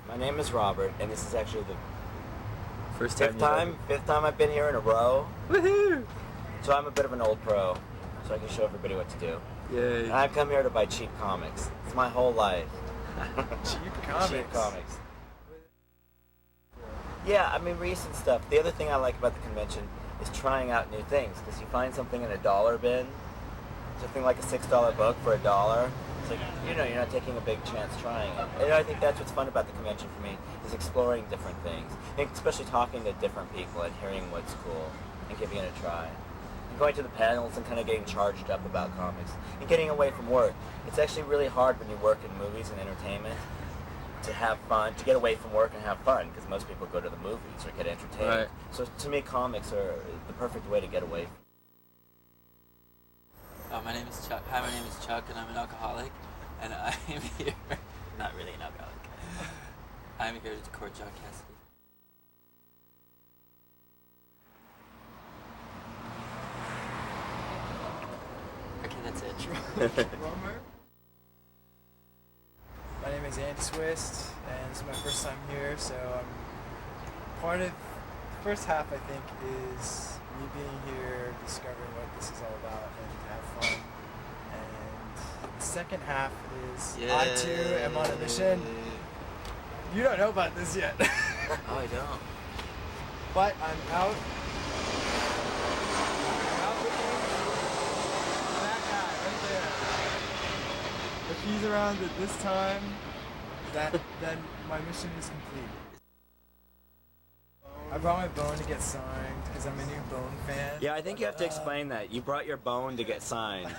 My name is Robert, and this is actually the Fifth time I've been here in a row. Woohoo! So I'm a bit of an old pro, so I can show everybody what to do. Yay! And I've come here to buy cheap comics. It's my whole life. Cheap comics. Cheap comics. Yeah, I mean recent stuff. The other thing I like about the convention is trying out new things, because you find something in a dollar bin, something like a $6 book for $1. It's like, you know, you're not taking a big chance trying it. And I think that's what's fun about the convention for me, is exploring different things, and especially talking to different people and hearing what's cool and giving it a try. And going to the panels and kind of getting charged up about comics and getting away from work. It's actually really hard when you work in movies and entertainment to have fun, to get away from work and have fun, because most people go to the movies or get entertained. Right. So to me, comics are the perfect way to get away. My name is Chuck. Hi, my name is Chuck, and I'm an alcoholic, and I'm here. Not really an alcoholic. I'm here to court John Cassidy. Okay, that's it. My name is Andy Swist, and this is my first time here, so part of the first half, I think, is me being here, discovering what this is all about, and to have fun. And the second half is I too am on a mission. You don't know about this yet. Oh, I don't. But I'm out looking for that guy right there. If he's around at this time, then my mission is complete. I brought my bone to get signed because I'm a new Bone fan. Yeah, I think you have to explain that. You brought your bone to get signed.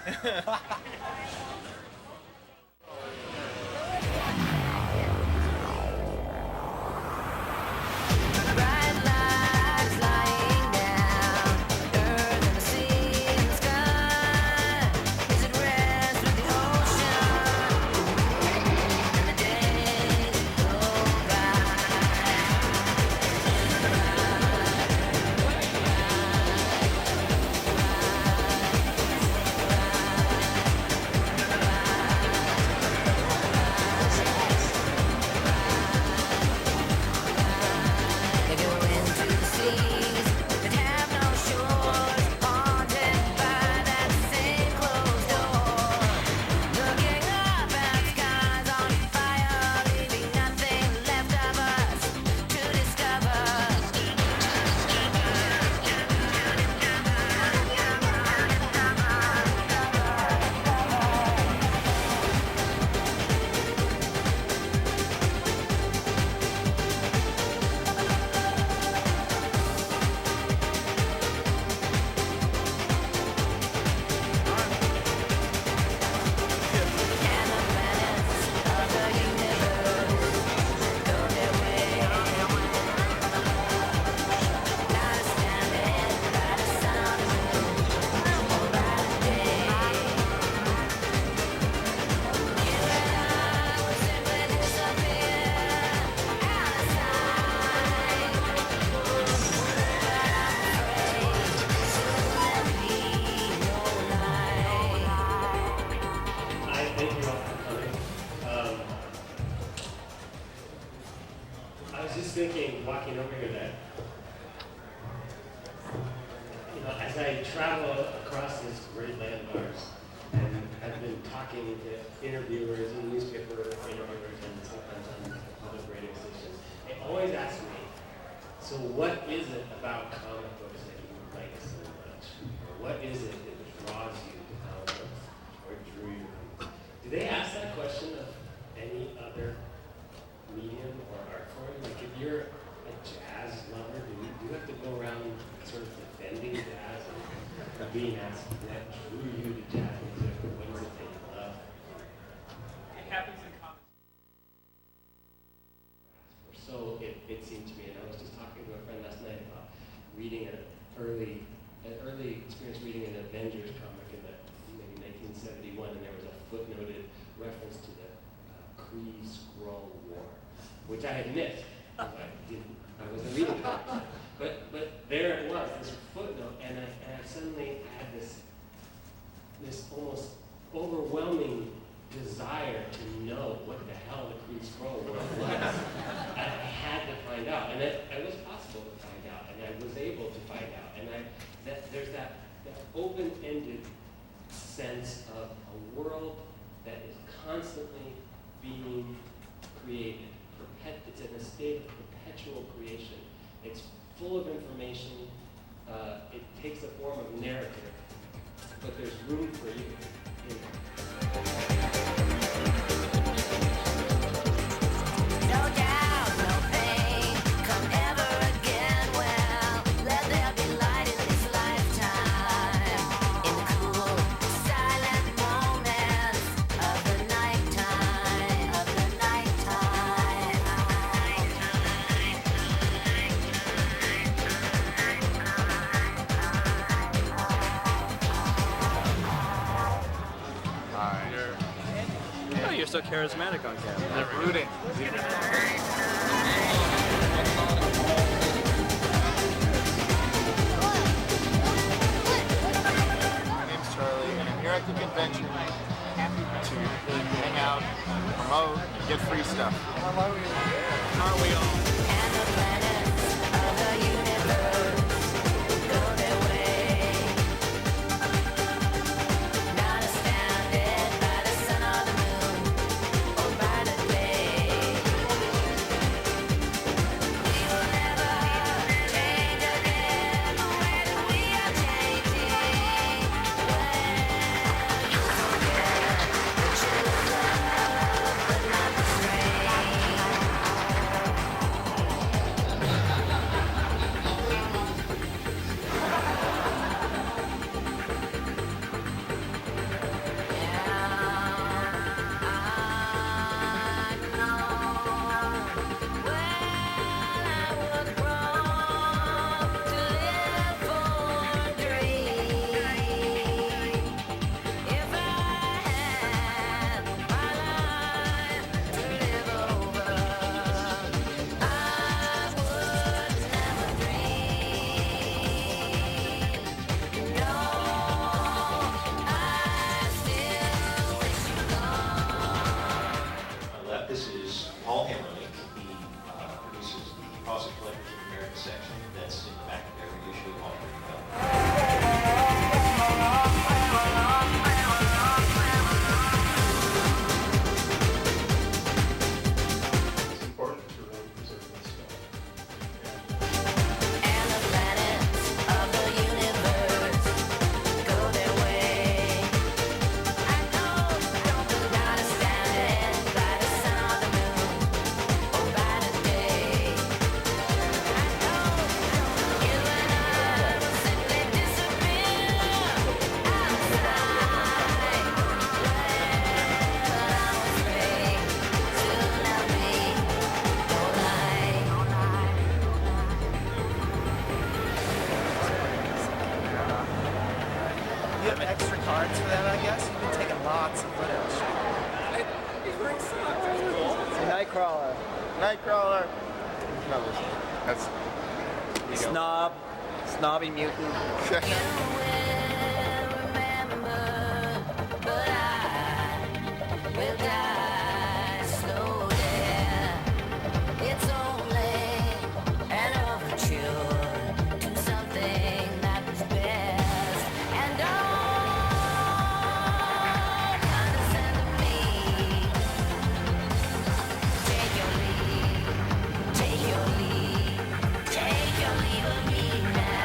I was just thinking, walking over here, that, you know, as I travel across this great land of ours, and I've been talking to interviewers and newspaper interviewers and sometimes on public radio stations, they always ask me, so what is it about comic books that you like so much? Or what is it that draws you to comic books or drew you? Do they ask that question of any other medium or art form? Like if you're a jazz lover, do you have to go around sort of defending jazz and being asked what drew you to jazz music, or what is it that you love? It happens in comics. So it seemed to me, and I was just talking to a friend last night about reading an early experience reading an Avengers comic in maybe 1971, and there was a footnoted reference to the Kree Skrull War, which I had missed. I wasn't reading comics. But there it was, this footnote, and I suddenly had this almost overwhelming desire to know what the hell the Kree Skrull War was. And it was possible to find out, and I was able to find out. And there's that open-ended sense of a world that is constantly being created. It's in a state of perpetual creation. It's full of information. It takes the form of narrative, but there's room for you in it. No doubt, no pain, come ever again. Well, let there be light in this lifetime. In the cool, silent moments of the nighttime, of the nighttime. Oh, you're so charismatic on camera. They're rooting. My name's Charlie, and I'm here at the convention to hang out, promote, and get free stuff. Aren't we all? And the planets of the universe go their way. Not astounded by the sun or the moon or by the day. We will never change again the way that we are changing. Well, you forget the true love, but not the strain. On my left, this is Paul Hammerling. He produces the Closet Collectors of America section that's in the back of every issue of All. It's important to really preserve this stuff. And the planets of the universe go their way. I know, not astounded by the sun or the moon or by the day. I know, you and I will simply disappear outside. Well, I was raised to love me, no lie. You have extra cards for that, I guess? You've been taking lots of footage. Nightcrawler. Nightcrawler. No, that's Snob. Snobby mutant. You will remember, but I will die slowly. It's only an overture to something that was best. And don't condescend to me. Take your leave, take your leave, take your leave of me now.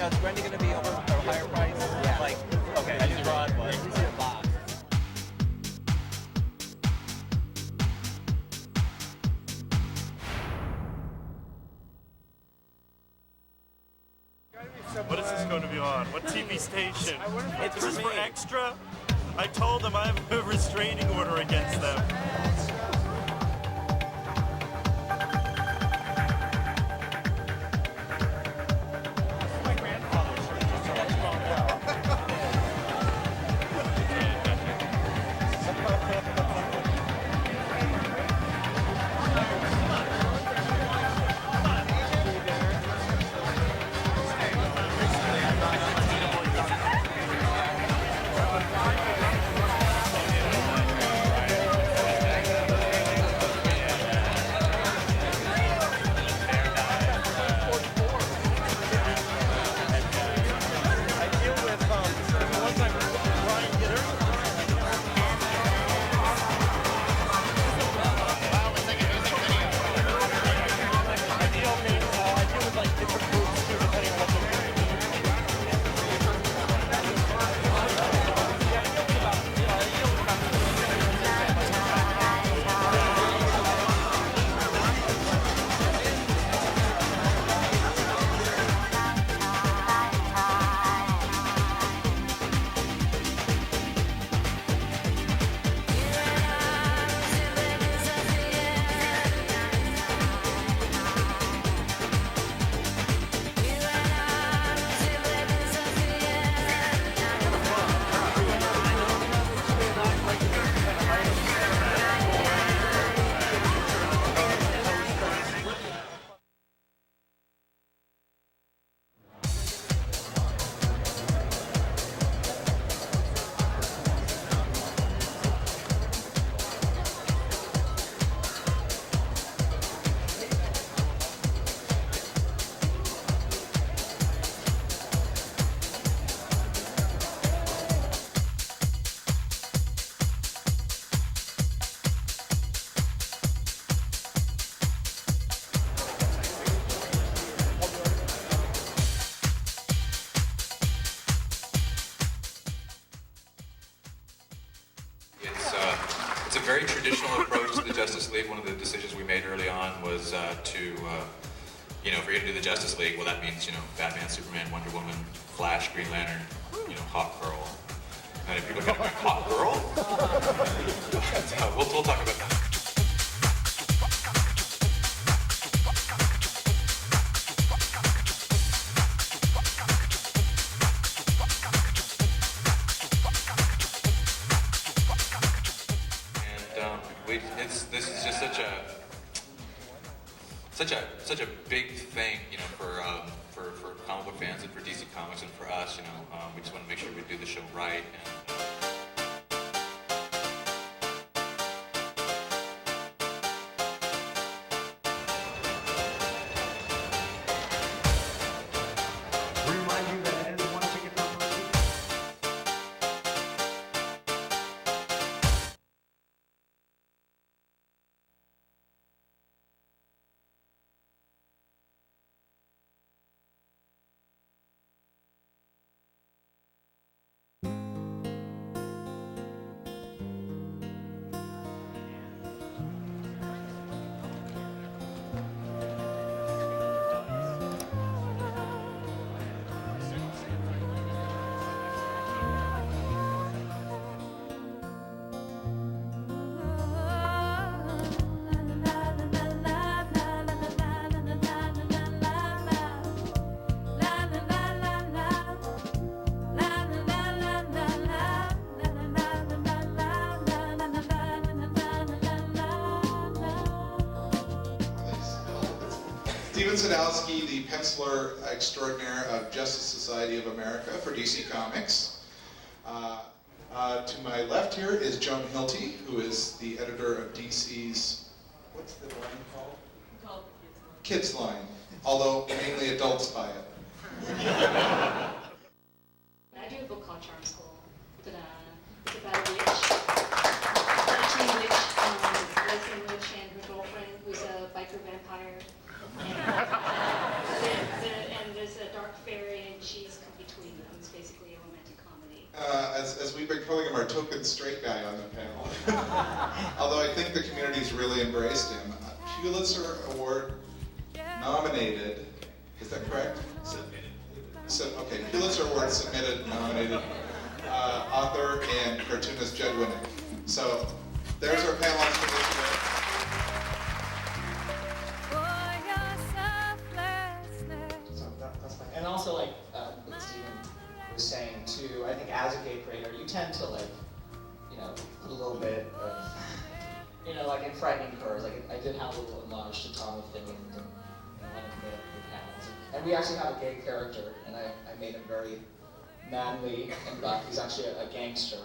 Now, is Brenda going to be over a higher price? Yeah. Like, okay, I just brought one. What is this going to be on? What TV station? It's Is this for for me. extra? I told them I have a restraining order against them. It's a very traditional approach to the Justice League. One of the decisions we made early on was if we're going to do the Justice League, well, that means, Batman, Superman, Wonder Woman, Flash, Green Lantern, Hawk Girl. And if people are going to go, Hawk Girl? We'll talk about that. This is just such a big thing, for comic book fans and for DC Comics and for us. We just want to make sure we do the show right. Steven Sadowski, the penciler extraordinaire of Justice Society of America for DC Comics. To my left here is Joan Hilty, who is the editor of DC's, what's the line called? Called Kids Line, although mainly adults buy it. I do a book called Charm School. It's about a witch, a teen witch, lesbian witch, and her girlfriend, who's a biker vampire. And there's a dark fairy, and she we've been calling him our token straight guy on the panel. Although I think the community's really embraced him. Pulitzer Award nominated, is that correct? Submitted. So, okay, Pulitzer Award submitted, nominated author and cartoonist Judd Winnick. So there's our panelists for this year. So that's fine. And also, like what Stephen was saying too, I think as a gay creator, you tend to like, put a little bit of, like in Frightening Furs, like I did have a little homage to Tom of Finland in one of the panels. And we actually have a gay character, and I made him very manly and buff. He's actually a gangster.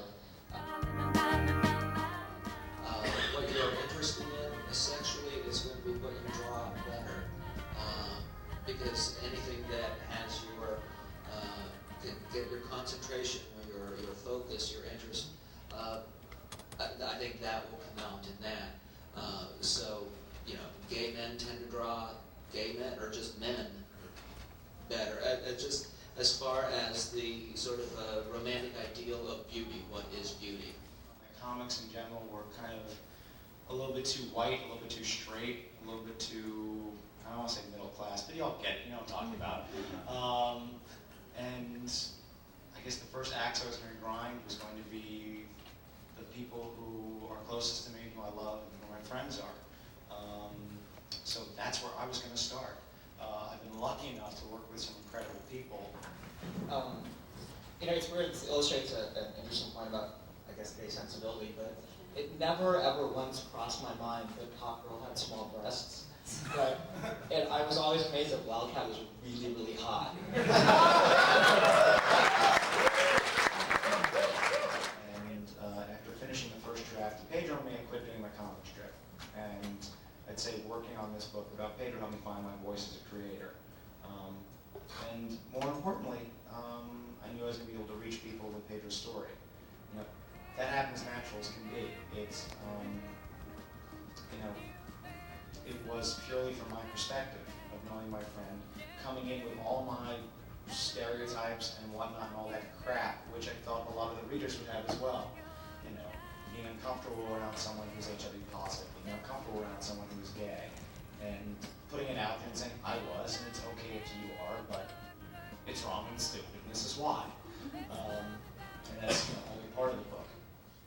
What you're interested in, essentially, is going to be what you draw better. Because anything that has your, get your concentration, or your focus, your interest, I think that will come out in that. So, gay men tend to draw gay men, or just men, better. Just as far as the sort of romantic ideal of beauty, what is beauty? Comics in general were kind of a little bit too white, a little bit too straight, a little bit too, I don't want to say middle class, but y'all get it, you know what I'm talking about. And I guess the first axe I was going to grind was going to be the people who are closest to me, who I love, and who my friends are. So that's where I was going to start. I've been lucky enough to work with some incredible people. It's weird, it illustrates an interesting point about, I guess, gay sensibility, but it never ever once crossed my mind that Pop Girl had small breasts. But I was always amazed that Wildcat was really, really hot. And after finishing the first draft, Pedro may have quit doing my comic strip. And I'd say working on this book without Pedro helped me find my voice as a creator. And more importantly, I knew I was going to be able to reach people with Pedro's story. That happens natural as can be. It's, it was purely from my perspective of knowing my friend, coming in with all my stereotypes and whatnot and all that crap, which I thought a lot of the readers would have as well. Being uncomfortable around someone who's HIV positive, being uncomfortable around someone who's gay, and putting it out there and saying, I was, and it's okay if you are, but it's wrong and stupid, and this is why. And that's only part of the book.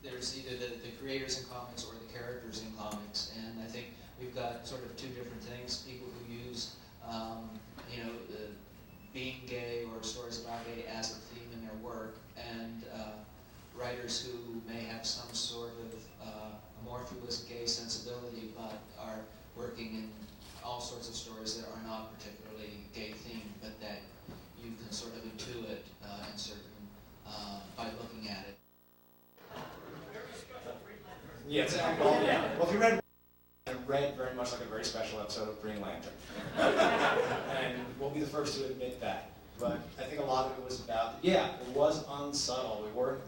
There's either the creators in comics or the characters in comics, and I think we've got sort of two different things. People who use, being gay or stories about gay as a theme in their work, and writers who may have some sort of amorphous gay sensibility, but are working in all sorts of stories that are not particularly gay themed, but that you can sort of intuit in certain, by looking at it. Yes, well, if you read, it read very much like a very special episode of Green Lantern. And we'll be the first to admit that. But I think a lot of it was about, it was unsubtle. We weren't,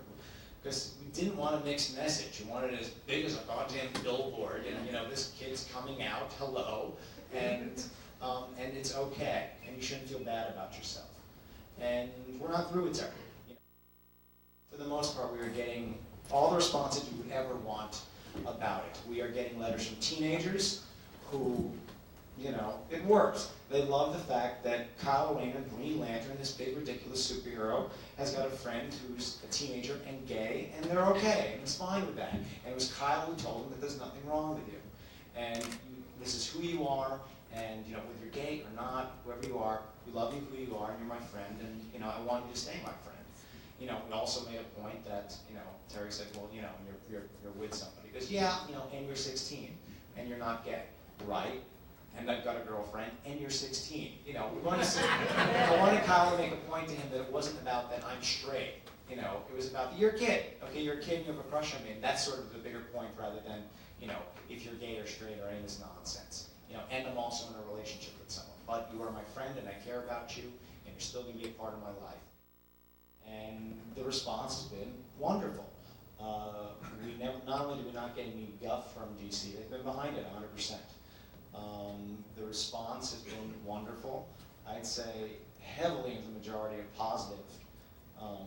because we didn't want a mixed message. We wanted it as big as a goddamn billboard, and this kid's coming out, hello, and it's okay, and you shouldn't feel bad about yourself. And we're not through with everything. For the most part, we were getting all the responses you would ever want about it. We are getting letters from teenagers who, it works. They love the fact that Kyle Rayner, Green Lantern, this big ridiculous superhero, has got a friend who's a teenager and gay, and they're okay, and it's fine with that. And it was Kyle who told them that there's nothing wrong with you. And this is who you are, and whether you're gay or not, whoever you are, we love you who you are, and you're my friend, and I want you to stay my friend. We also made a point that, Terry said, well, you're with somebody. He goes, and you're 16, and you're not gay, right? And I've got a girlfriend, and you're 16. I wanted Kyle to make a point to him that it wasn't about that I'm straight. It was about that you're a kid. Okay, you're a kid and you have a crush on me, and that's sort of the bigger point rather than, if you're gay or straight or any of this nonsense. And I'm also in a relationship with someone. But you are my friend, and I care about you, and you're still going to be a part of my life. And the response has been wonderful. Not only do we not get any guff from DC, they've been behind it 100%. The response has been wonderful. I'd say heavily in the majority of positive now.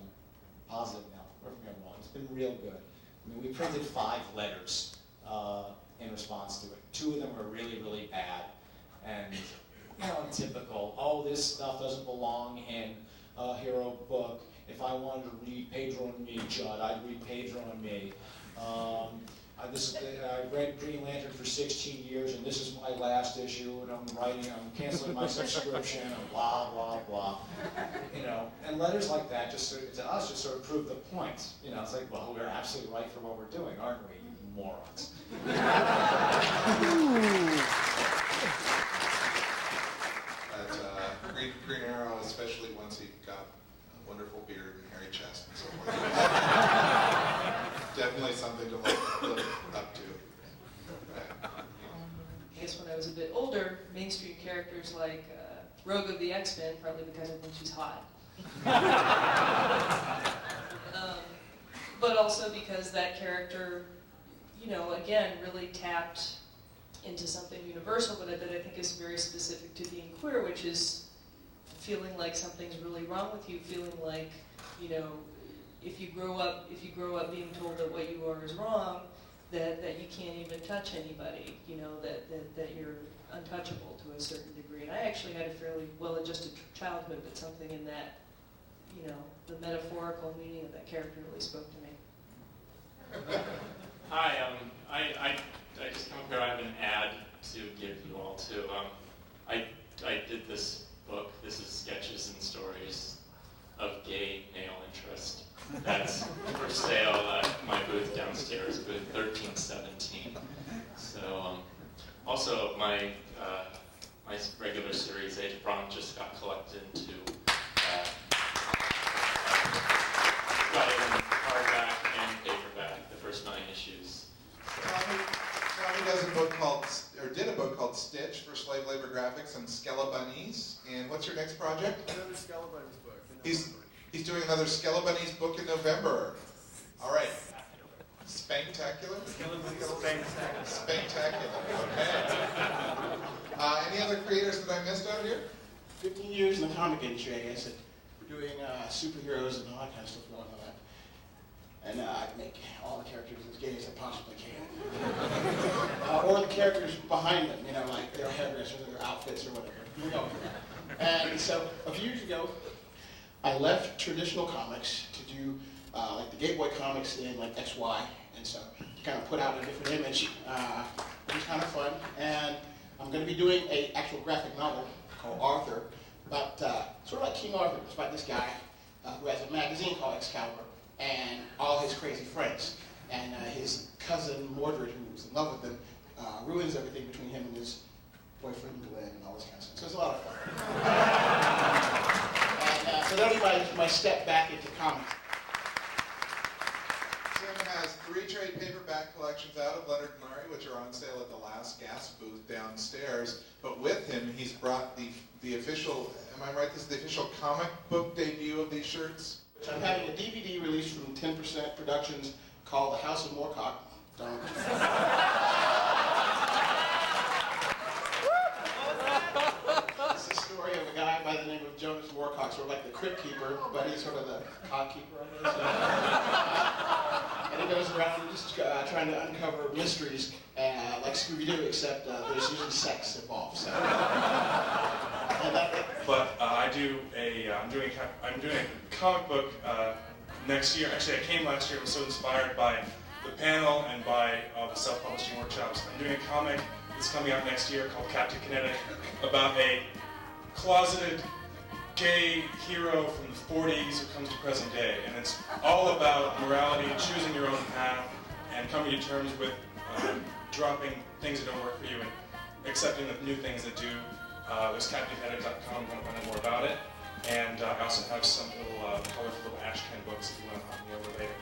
correct me if I'm wrong, it's been real good. I mean, we printed 5 letters in response to it. 2 of them were really, really bad. And, you know, typical, oh, this stuff doesn't belong in a hero book. If I wanted to read Pedro and Me, Judd, I'd read Pedro and Me. I read Green Lantern for 16 years, and this is my last issue, and I'm canceling my subscription, and blah, blah, blah. You know, and letters like that just sort of, to us, just sort of prove the point. You know, it's like, well, we're absolutely right for what we're doing, aren't we, you morons? Green Arrow, especially once he got a wonderful beard and hairy chest and so forth. Definitely something to look up to. I guess when I was a bit older, mainstream characters like Rogue of the X-Men, probably because I think she's hot. But also because that character, you know, again, really tapped into something universal, but that I think is very specific to being queer, which is feeling like something's really wrong with you, feeling like, you know, if you grow up being told that what you are is wrong, that you can't even touch anybody, you know, that you're untouchable to a certain degree. And I actually had a fairly well-adjusted childhood, but something in that, you know, the metaphorical meaning of that character really spoke to me. Hi, I just come here. I have an ad to give you all to. I did this book. This is sketches and stories of gay male interest. That's for sale at my booth downstairs, booth 1317. So, also my my regular series, Age of Bronze, just got collected into got it in hardback and paperback, the first 9 issues. Tommy does a book called, or did a book called Stitch for Slave Labor Graphics and Skelebunnies. And what's your next project? Another Skelebunnies book. He's doing another Skelebunnies book in November. All right. Spectacular? Spectacular. Okay. Any other creators that I missed out here? 15 years in the comic industry, I guess, doing superheroes and all that kind of stuff going on that. And I make all the characters as gay as I possibly can. Or the characters behind them, you know, like their hairdressers or their outfits or whatever. We're going for that. And so a few years ago, I left traditional comics to do like the Gay Boy comics in like XY, and so to kind of put out a different image. It was kind of fun, and I'm going to be doing an actual graphic novel called Arthur, about sort of like King Arthur. It's about this guy who has a magazine called Excalibur, and all his crazy friends, and his cousin Mordred, who's in love with him, ruins everything between him and his boyfriend Glenn and all this kind of stuff. So it's a lot of fun. And so that'll be my step back into comics. Tim has 3 trade paperback collections out of Leonard Murray, which are on sale at the Last Gasp booth downstairs. But with him, he's brought the official, am I right, this is the official comic book debut of these shirts? I'm having a DVD release from 10% Productions called The House of Moorcock. It's the story of a guy by the name of Jonas Moorcock, sort of like the crypt keeper, but he's sort of the cock keeper, I guess. And he goes around just trying to uncover mysteries, like Scooby-Doo, except there's usually sex involved. So. But I'm doing a comic book next year. Actually, I came last year. I was so inspired by the panel and by the self-publishing workshops. I'm doing a comic that's coming out next year called Captain Kinetic, about a closeted gay hero from the 40s who comes to present day. And it's all about morality, choosing your own path, and coming to terms with dropping things that don't work for you and accepting the new things that do. There's CaptainKinetic.com if you want to find out more about it. And I also have some little colorful little ash can books if you want to hop me over later.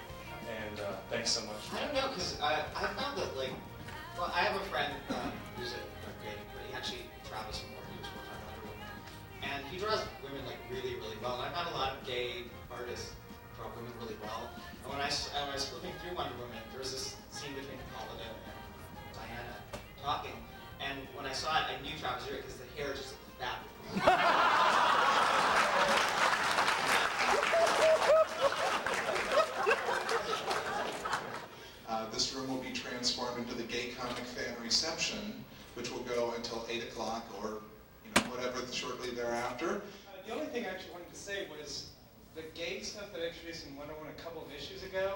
And thanks so much. I don't know, because I found that, like, well, I have a friend who's a gay, but he actually travels more. He was working on Wonder Woman. And he draws women, like, really, really well. And I found a lot of gay artists draw women really well. And when I was flipping through Wonder Woman, there was this scene between Hippolyta and Diana talking. And when I saw it, I knew Travis drew it because the hair just looked that. after. The only thing I actually wanted to say was the gay stuff that I introduced in Wonder Woman a couple of issues ago,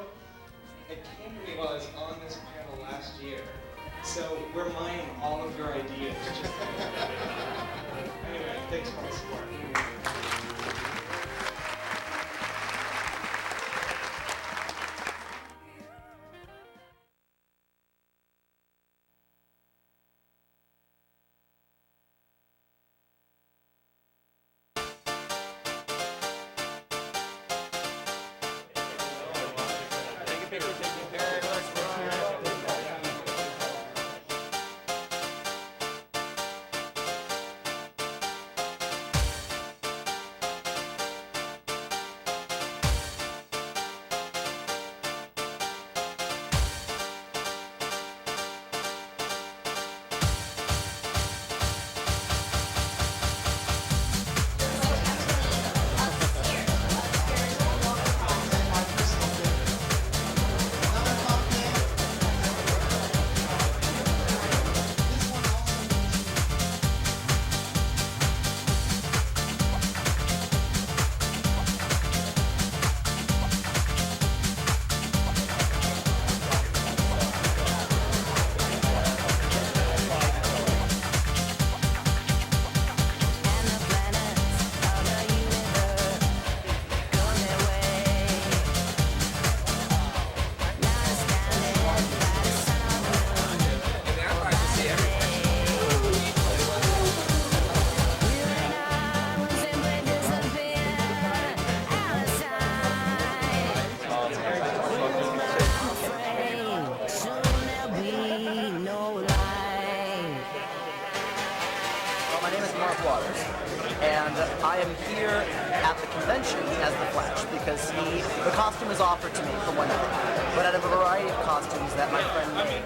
it came to me while I was on this panel last year. So we're mining all of your ideas. Anyway, thanks for the support. I am here at the convention as the Flash because the costume is offered to me for one night. But out of a variety of costumes that my friend made,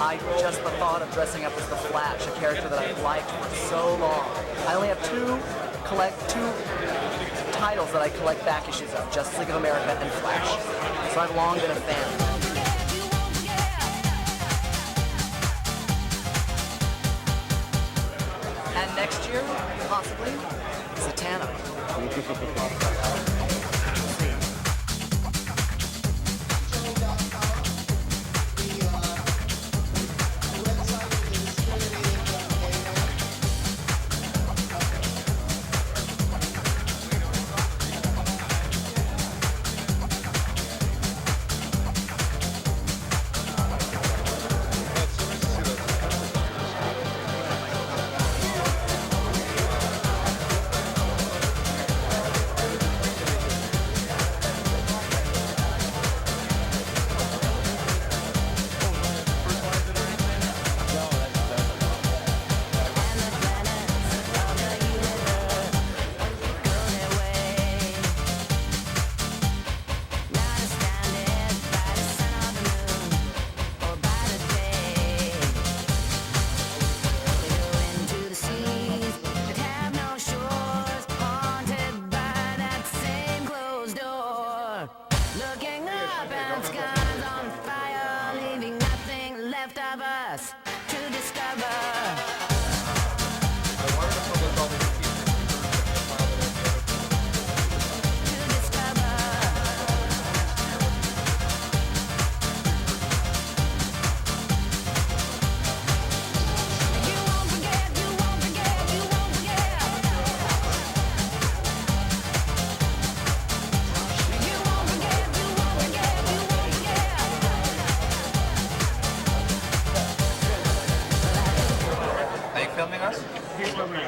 I just the thought of dressing up as the Flash, a character that I've liked for so long. I only have two titles that I collect back issues of, Justice League of America and Flash. So I've long been a fan. And next year, possibly, Zatanna.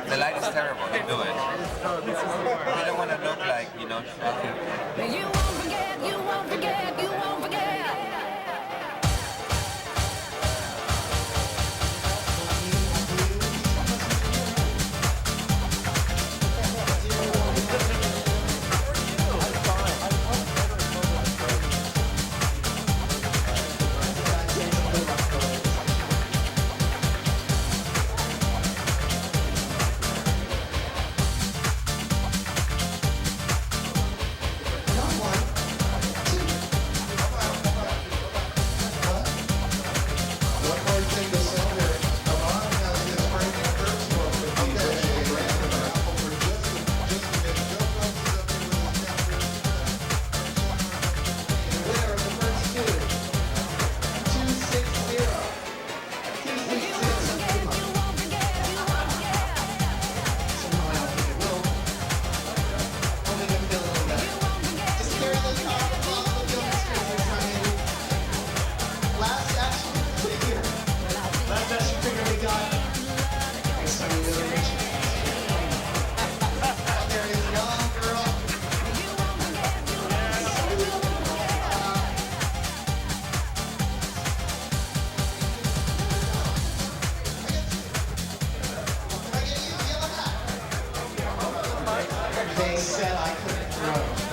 The light is terrible, don't do it. You don't want to look like, you know, shocking. You won't forget, you won't forget, you won't forget. They said I couldn't grow.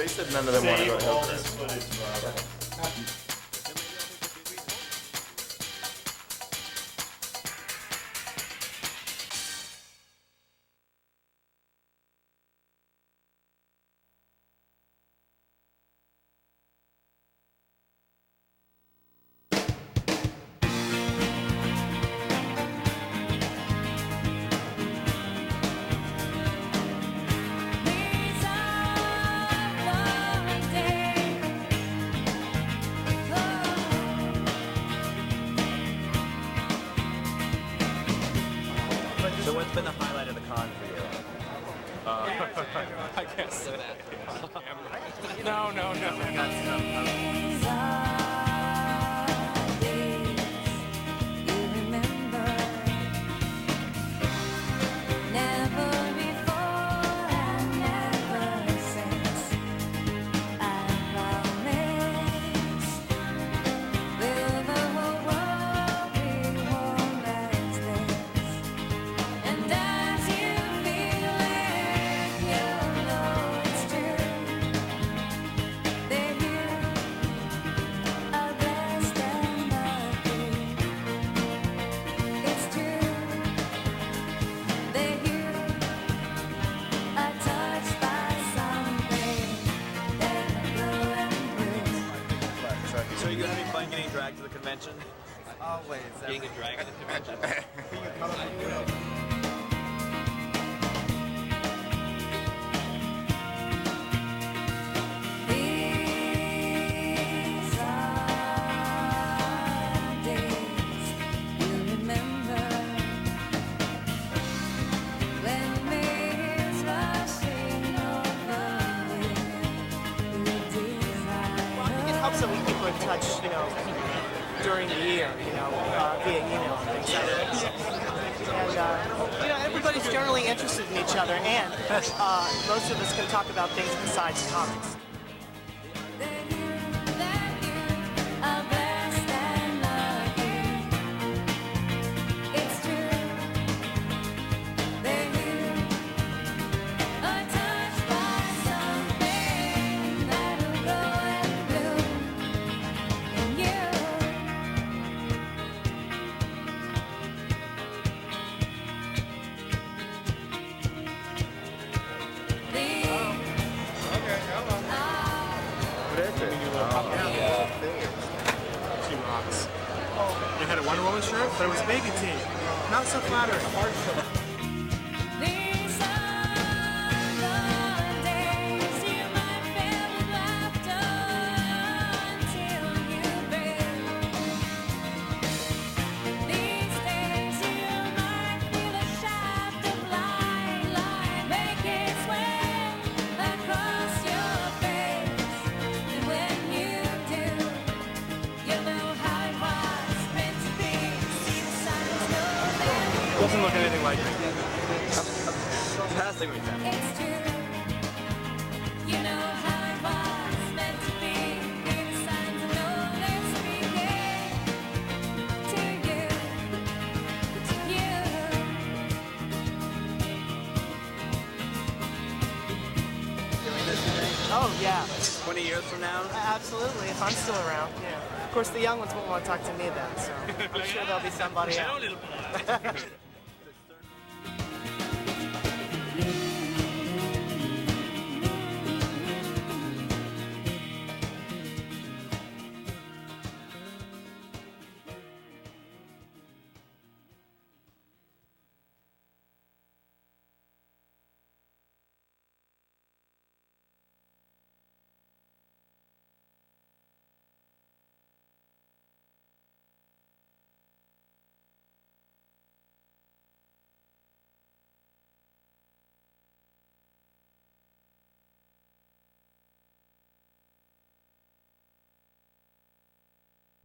They said none of them want to go to all Hilton. this footage, Rob. So what's been the highlight of the con for you? I guess. No. So are you having fun getting dragged to the convention? Always. Being a drag at the convention. So we keep in touch, during the year, via email and things like that. And, everybody's generally interested in each other, and most of us can talk about things besides comics. They had a Wonder Woman shirt, but it was baby tea. Not so flattering. Hard for Doesn't look anything like it. Passing me now. Oh, yeah. 20 years from now? Absolutely, if I'm still around, yeah. Of course, the young ones won't want to talk to me then, so I'm sure there'll be somebody else.